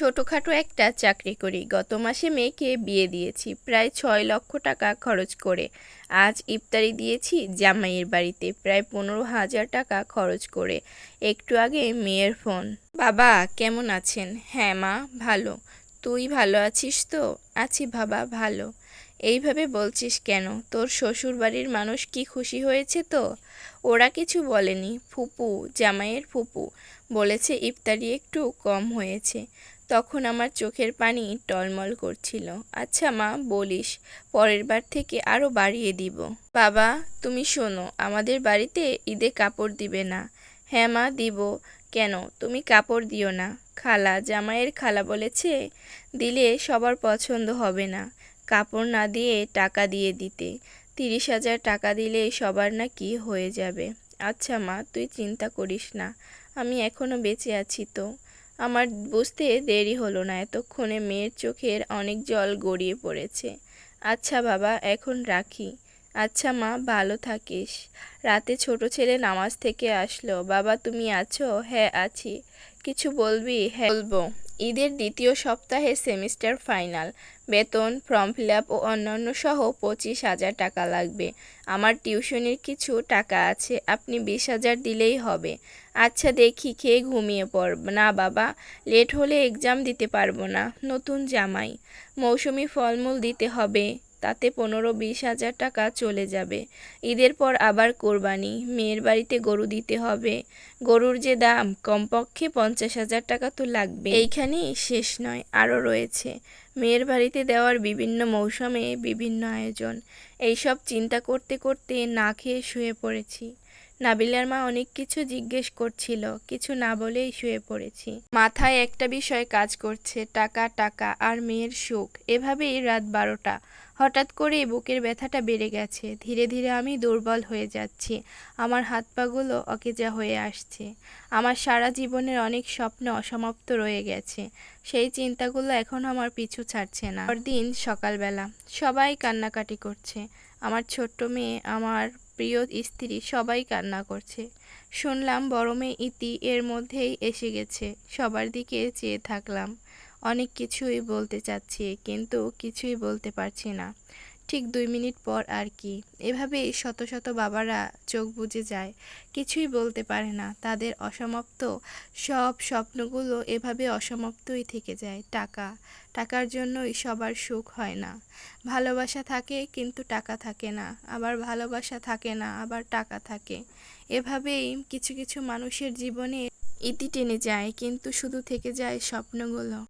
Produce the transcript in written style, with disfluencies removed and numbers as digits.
ছোটখাটো একটা চাকরি করি, গত মাসে মেয়েকে বিয়ে দিয়েছি প্রায় 6 লক্ষ টাকা খরচ করে। আজ ইফতারি দিয়েছি জামাইয়ের বাড়িতে প্রায় 15,000 টাকা খরচ করে। একটু আগে মেয়ের ফোন। বাবা কেমন আছেন? হ্যাঁ মা, ভালো। তুই ভালো আছিস তো? আছি বাবা, ভালো। এইভাবে বলছিস কেন? তোর শ্বশুর বাড়ির মানুষ কি খুশি হয়েছে তো? ওরা কিছু বলেনি। ফুপু, জামাইয়ের ফুপু বলেছে ইফতারি একটু কম হয়েছে। তখন আমার চোখের পানি টলমল করছিল। আচ্ছা মা, বলিস, পরের বার থেকে আরও বাড়িয়ে দিব। বাবা তুমি শোনো, আমাদের বাড়িতে ঈদে কাপড় দিবে না? হ্যাঁ মা, দিব। কেন, তুমি কাপড় দিও না? খালা, জামাইয়ের খালা বলেছে দিলে সবার পছন্দ হবে না। কাপড় না দিয়ে টাকা দিয়ে দিতে। 30,000 টাকা দিলে সবার নাকি হয়ে যাবে। আচ্ছা মা, তুই চিন্তা করিস না, আমি এখনো বেঁচে আছি তো। আমার বুঝতে দেরি হলো না, এতক্ষণে মেয়ের চোখের অনেক জল গড়িয়ে পড়েছে। আচ্ছা বাবা, এখন রাখি। আচ্ছা মা, ভালো থাকিস। রাতে ছোট ছেলে নামাজ থেকে আসলো। বাবা তুমি আছো? হ্যাঁ আছি। কিছু বলবি? হ্যাঁ বলবো। ঈদের দ্বিতীয় সপ্তাহে সেমিস্টার ফাইনাল। বেতন, ফর্ম ফিল আপ ও অন্যান্য সহ 25,000 টাকা লাগবে। আমার টিউশনির কিছু টাকা আছে, আপনি 20,000 দিলেই হবে। আচ্ছা দেখি, খেয়ে ঘুমিয়ে পড়। না বাবা, লেট হলে এক্সাম দিতে পারবো না। নতুন জামাই, মৌসুমি ফলমূল দিতে হবে, তাতে 15-20,000 টাকা চলে যাবে। ঈদের পর আবার কোরবানি, মেয়ের বাড়িতে গরু দিতে হবে। গরুর যে দাম, কমপক্ষে 50,000 টাকা তো লাগবে। এইখানেই শেষ নয়, আরও রয়েছে মেয়ের বাড়িতে দেওয়ার বিভিন্ন মৌসুমে বিভিন্ন আয়োজন। এইসব চিন্তা করতে করতে না খেয়ে শুয়ে পড়েছি। নাবিলার মা অনেক কিছু জিজ্ঞেস করছিল, কিছু না বলেই শুয়ে পড়েছি। মাথায় একটা বিষয় কাজ করছে, টাকা টাকা আর মেয়ের সুখ। এভাবেই রাত 12টা। হঠাৎ করে বুকের ব্যথাটা বেড়ে গেছে। ধীরে ধীরে আমি দুর্বল হয়ে যাচ্ছি। আমার হাত পাগুলো অকেজা হয়ে আসছে। আমার সারা জীবনের অনেক স্বপ্ন অসমাপ্ত রয়ে গেছে। সেই চিন্তাগুলো এখন আমার পিছু ছাড়ছে না। পরদিন সকালবেলা সবাই কান্নাকাটি করছে। আমার ছোট্ট মেয়ে, আমার প্রিয় স্ত্রী, সবাই কান্না করছে। শুনলাম বড় মেয়ে ইতি এর মধ্যেই এসে গেছে। সবার দিকে চেয়ে থাকলাম। অনেক কিছুই বলতে চাচ্ছি, কিন্তু কিছুই বলতে পারছি না। ঠিক 2 মিনিট পর আর কি। এভাবেই শত শত বাবারা চোখ বুজে যায়, কিছুই বলতে পারে না। তাদের অসমাপ্ত সব স্বপ্নগুলো এভাবে অসমাপ্তই থেকে যায়। টাকা, টাকার জন্যই সবার সুখ হয় না। ভালোবাসা থাকে কিন্তু টাকা থাকে না, আবার ভালোবাসা থাকে না, আবার টাকা থাকে। এভাবেই কিছু কিছু মানুষের জীবনে ইতি টেনে যায়, কিন্তু শুধু থেকে যায় স্বপ্নগুলো।